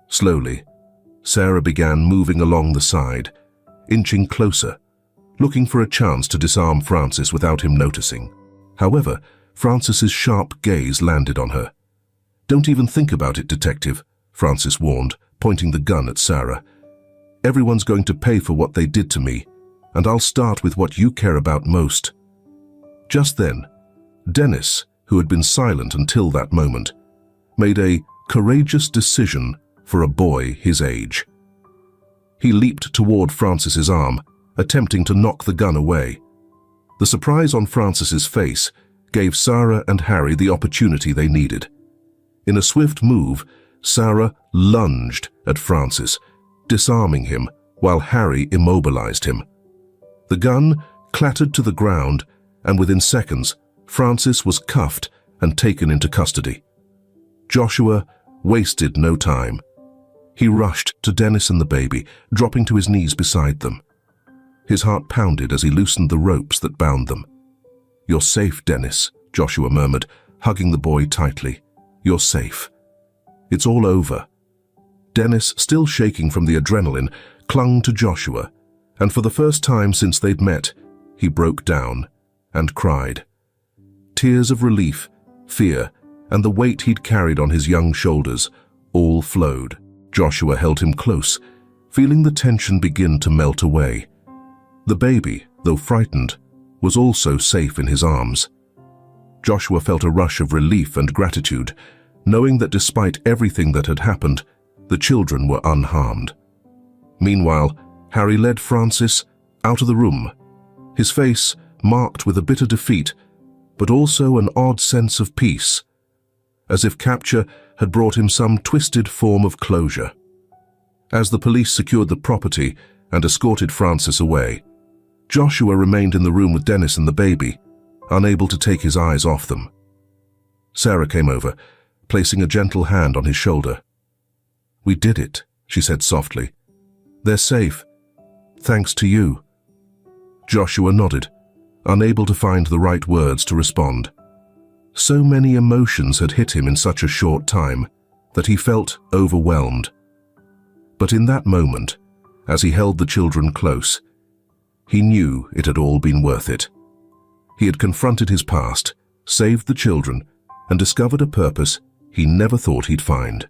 Slowly, Sarah began moving along the side, inching closer, looking for a chance to disarm Francis without him noticing. However, Francis's sharp gaze landed on her. "Don't even think about it, Detective," Francis warned, pointing the gun at Sarah. "Everyone's going to pay for what they did to me, and I'll start with what you care about most." Just then, Dennis, who had been silent until that moment, made a courageous decision for a boy his age. He leaped toward Francis's arm, attempting to knock the gun away. The surprise on Francis's face gave Sarah and Harry the opportunity they needed. In a swift move, Sarah lunged at Francis, disarming him while Harry immobilized him. The gun clattered to the ground, and within seconds, Francis was cuffed and taken into custody. Joshua wasted no time. He rushed to Dennis and the baby, dropping to his knees beside them. His heart pounded as he loosened the ropes that bound them. "You're safe, Dennis," Joshua murmured, hugging the boy tightly. "You're safe. It's all over." Dennis, still shaking from the adrenaline, clung to Joshua, and for the first time since they'd met, he broke down and cried. Tears of relief, fear, and the weight he'd carried on his young shoulders all flowed. Joshua held him close, feeling the tension begin to melt away. The baby, though frightened, was also safe in his arms. Joshua felt a rush of relief and gratitude, knowing that despite everything that had happened, the children were unharmed. Meanwhile, Harry led Francis out of the room, his face marked with a bitter defeat, but also an odd sense of peace, as if capture had brought him some twisted form of closure. As the police secured the property and escorted Francis away, Joshua remained in the room with Dennis and the baby, unable to take his eyes off them. Sarah came over, placing a gentle hand on his shoulder. "We did it," she said softly. "They're safe, thanks to you." Joshua nodded, unable to find the right words to respond. So many emotions had hit him in such a short time that he felt overwhelmed. But in that moment, as he held the children close, he knew it had all been worth it. He had confronted his past, saved the children, and discovered a purpose he never thought he'd find.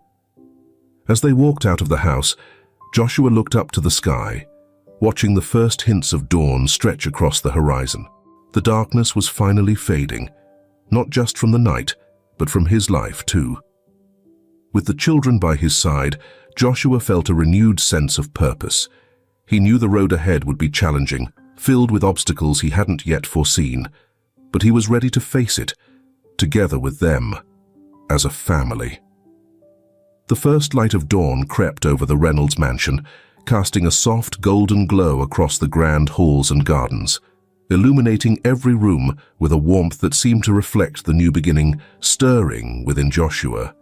As they walked out of the house, Joshua looked up to the sky, watching the first hints of dawn stretch across the horizon. The darkness was finally fading, not just from the night, but from his life too. With the children by his side, Joshua felt a renewed sense of purpose. He knew the road ahead would be challenging, filled with obstacles he hadn't yet foreseen, but he was ready to face it, together with them, as a family. The first light of dawn crept over the Reynolds mansion, casting a soft golden glow across the grand halls and gardens, illuminating every room with a warmth that seemed to reflect the new beginning stirring within Joshua.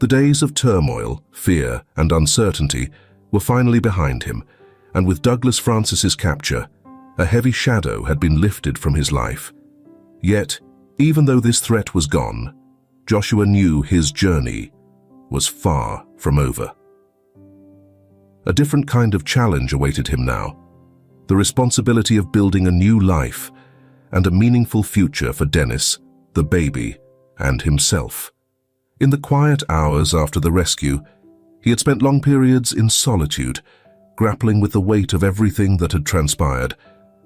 The days of turmoil, fear, and uncertainty were finally behind him, and with Douglas Francis's capture, a heavy shadow had been lifted from his life. Yet, even though this threat was gone, Joshua knew his journey was far from over. A different kind of challenge awaited him now, the responsibility of building a new life and a meaningful future for Dennis, the baby, and himself. In the quiet hours after the rescue, he had spent long periods in solitude, grappling with the weight of everything that had transpired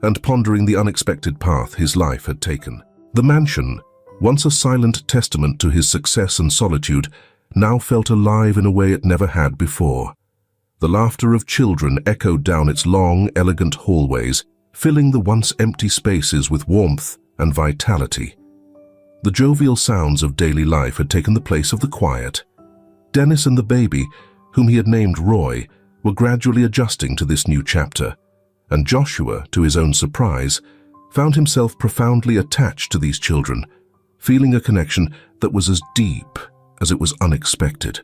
and pondering the unexpected path his life had taken. The mansion, once a silent testament to his success and solitude, now felt alive in a way it never had before. The laughter of children echoed down its long, elegant hallways, filling the once empty spaces with warmth and vitality. The jovial sounds of daily life had taken the place of the quiet. Dennis and the baby, whom he had named Roy, were gradually adjusting to this new chapter, and Joshua, to his own surprise, found himself profoundly attached to these children, feeling a connection that was as deep as it was unexpected.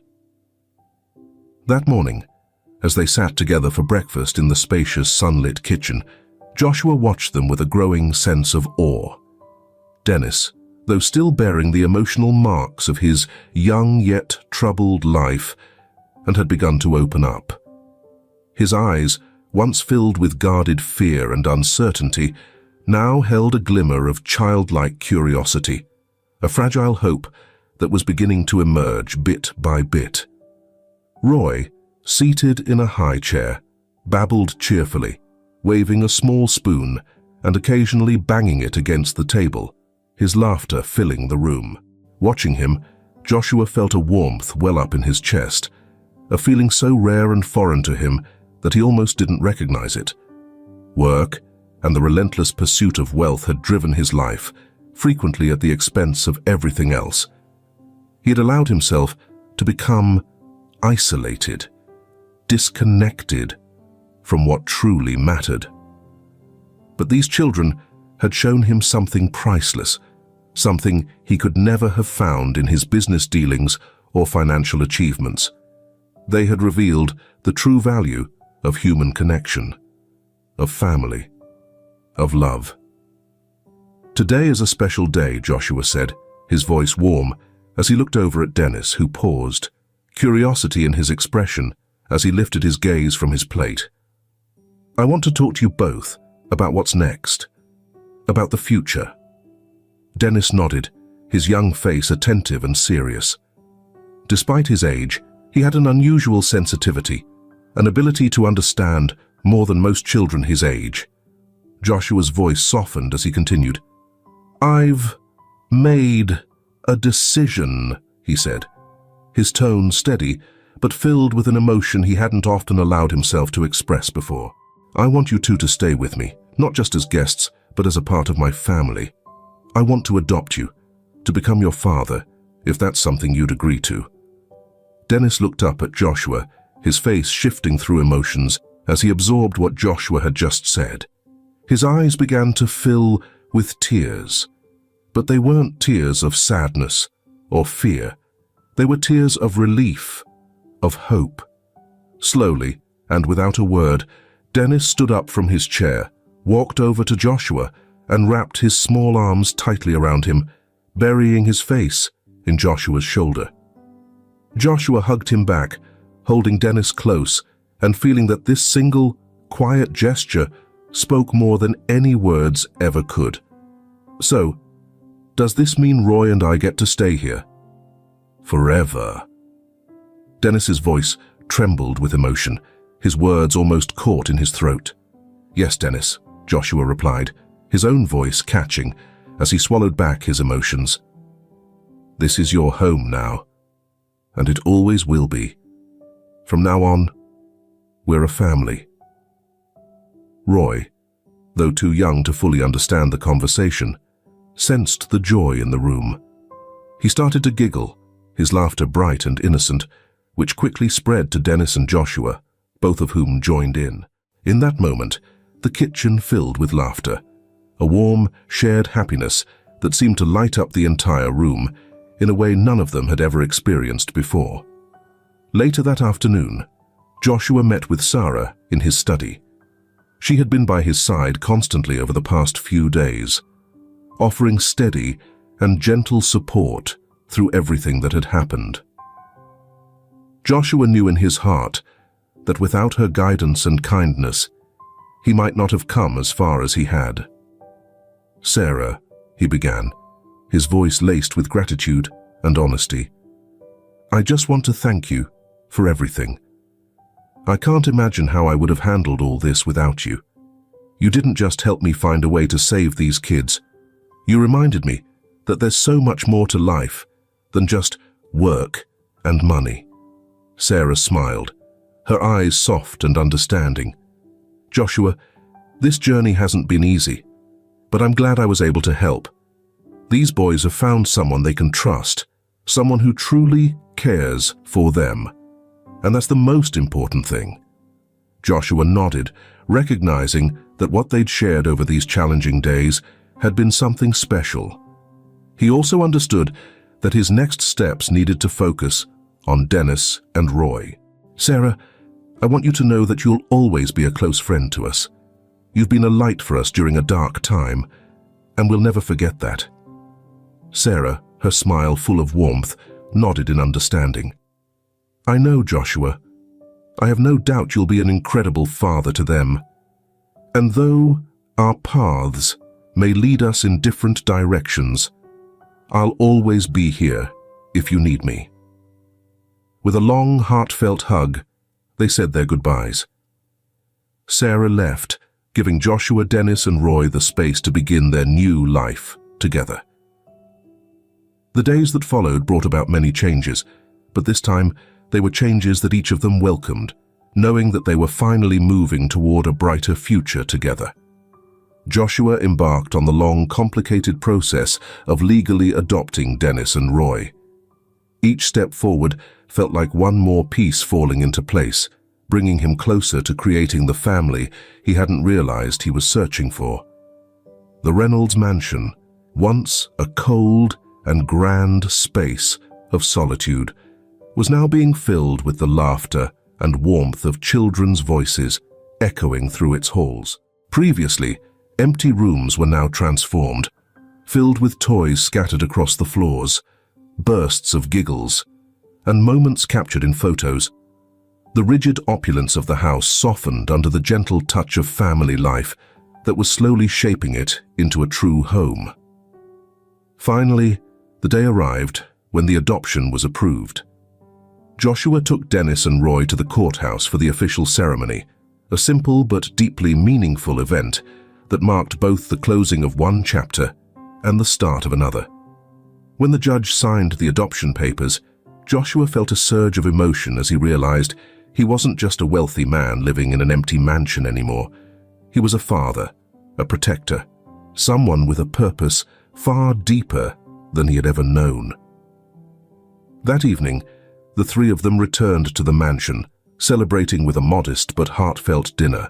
That morning, as they sat together for breakfast in the spacious, sunlit kitchen, Joshua watched them with a growing sense of awe. Dennis, though still bearing the emotional marks of his young yet troubled life, and had begun to open up. His eyes, once filled with guarded fear and uncertainty, now held a glimmer of childlike curiosity, a fragile hope that was beginning to emerge bit by bit. Roy, seated in a high chair, babbled cheerfully, waving a small spoon and occasionally banging it against the table, his laughter filling the room. Watching him, Joshua felt a warmth well up in his chest, a feeling so rare and foreign to him that he almost didn't recognize it. Work and the relentless pursuit of wealth had driven his life, frequently at the expense of everything else. He had allowed himself to become isolated, disconnected from what truly mattered. But these children had shown him something priceless, something he could never have found in his business dealings or financial achievements. They had revealed the true value of human connection, of family, of love. "Today is a special day," Joshua said, his voice warm, as he looked over at Dennis, who paused, curiosity in his expression as he lifted his gaze from his plate. "I want to talk to you both about what's next, about the future." Dennis nodded, his young face attentive and serious. Despite his age, he had an unusual sensitivity, an ability to understand more than most children his age. Joshua's voice softened as he continued. "I've made a decision," he said, his tone steady, but filled with an emotion he hadn't often allowed himself to express before. "I want you two to stay with me, not just as guests, but as a part of my family. I want to adopt you, to become your father, if that's something you'd agree to." Dennis looked up at Joshua, his face shifting through emotions as he absorbed what Joshua had just said. His eyes began to fill with tears, but they weren't tears of sadness or fear. They were tears of relief, of hope. Slowly, and without a word, Dennis stood up from his chair, walked over to Joshua, and wrapped his small arms tightly around him, burying his face in Joshua's shoulder. Joshua hugged him back, holding Dennis close and feeling that this single, quiet gesture spoke more than any words ever could. "So, does this mean Roy and I get to stay here? Forever?" Dennis's voice trembled with emotion, his words almost caught in his throat. "Yes, Dennis," Joshua replied, his own voice catching as he swallowed back his emotions. "This is your home now, and it always will be. From now on, we're a family." Roy, though too young to fully understand the conversation, sensed the joy in the room. He started to giggle, his laughter bright and innocent, which quickly spread to Dennis and Joshua, both of whom joined in. In that moment, the kitchen filled with laughter, a warm, shared happiness that seemed to light up the entire room in a way none of them had ever experienced before. Later that afternoon, Joshua met with Sarah in his study. She had been by his side constantly over the past few days, offering steady and gentle support through everything that had happened. Joshua knew in his heart that without her guidance and kindness, he might not have come as far as he had. "Sarah," he began, his voice laced with gratitude and honesty, "I just want to thank you for everything. I can't imagine how I would have handled all this without you. You didn't just help me find a way to save these kids. You reminded me that there's so much more to life than just work and money." Sarah smiled, her eyes soft and understanding. "Joshua, this journey hasn't been easy, but I'm glad I was able to help. These boys have found someone they can trust, someone who truly cares for them. And that's the most important thing." Joshua nodded, recognizing that what they'd shared over these challenging days had been something special. He also understood that his next steps needed to focus on Dennis and Roy. "Sarah, I want you to know that you'll always be a close friend to us. You've been a light for us during a dark time, and we'll never forget that." Sarah, her smile full of warmth, nodded in understanding. "I know, Joshua. I have no doubt you'll be an incredible father to them. And though our paths may lead us in different directions, I'll always be here if you need me." With a long, heartfelt hug, they said their goodbyes. Sarah left, giving Joshua, Dennis, and Roy the space to begin their new life together. The days that followed brought about many changes, but this time they were changes that each of them welcomed, knowing that they were finally moving toward a brighter future together. Joshua embarked on the long, complicated process of legally adopting Dennis and Roy. Each step forward felt like one more piece falling into place, bringing him closer to creating the family he hadn't realized he was searching for. The Reynolds mansion, once a cold and grand space of solitude, was now being filled with the laughter and warmth of children's voices echoing through its halls. Previously, empty rooms were now transformed, filled with toys scattered across the floors, bursts of giggles, and moments captured in photos. The rigid opulence of the house softened under the gentle touch of family life that was slowly shaping it into a true home. Finally, the day arrived when the adoption was approved. Joshua took Dennis and Roy to the courthouse for the official ceremony, a simple but deeply meaningful event that marked both the closing of one chapter and the start of another. When the judge signed the adoption papers, Joshua felt a surge of emotion as he realized he wasn't just a wealthy man living in an empty mansion anymore. He was a father, a protector, someone with a purpose far deeper than he had ever known. That evening, the three of them returned to the mansion, celebrating with a modest but heartfelt dinner.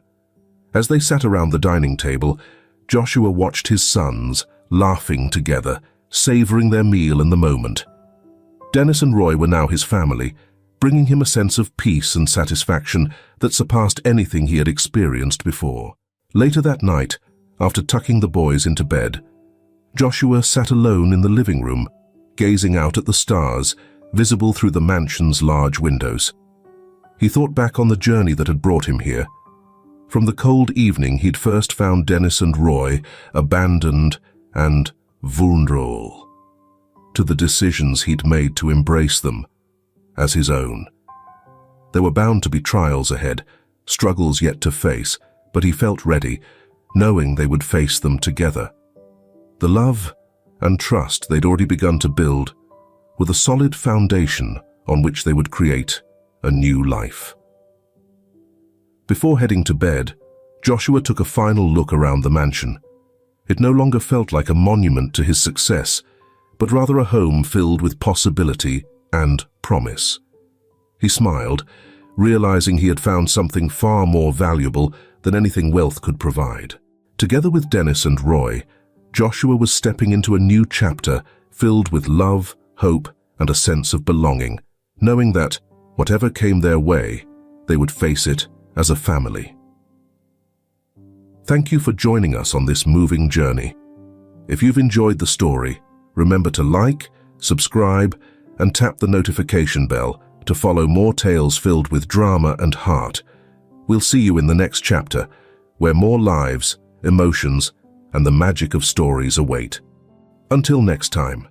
As they sat around the dining table, Joshua watched his sons laughing together, savoring their meal in the moment. Dennis and Roy were now his family, bringing him a sense of peace and satisfaction that surpassed anything he had experienced before. Later that night, after tucking the boys into bed, Joshua sat alone in the living room, gazing out at the stars visible through the mansion's large windows. He thought back on the journey that had brought him here. From the cold evening he'd first found Dennis and Roy abandoned and vulnerable, to the decisions he'd made to embrace them as his own. There were bound to be trials ahead, struggles yet to face, but he felt ready, knowing they would face them together. The love and trust they'd already begun to build were the solid foundation on which they would create a new life. Before heading to bed, Joshua took a final look around the mansion. It no longer felt like a monument to his success, but rather a home filled with possibility and promise. He smiled, realizing he had found something far more valuable than anything wealth could provide. Together with Dennis and Roy, Joshua was stepping into a new chapter filled with love, hope, and a sense of belonging, knowing that, whatever came their way, they would face it as a family. Thank you for joining us on this moving journey. If you've enjoyed the story, remember to like, subscribe, and tap the notification bell to follow more tales filled with drama and heart. We'll see you in the next chapter, where more lives, emotions, and the magic of stories await. Until next time.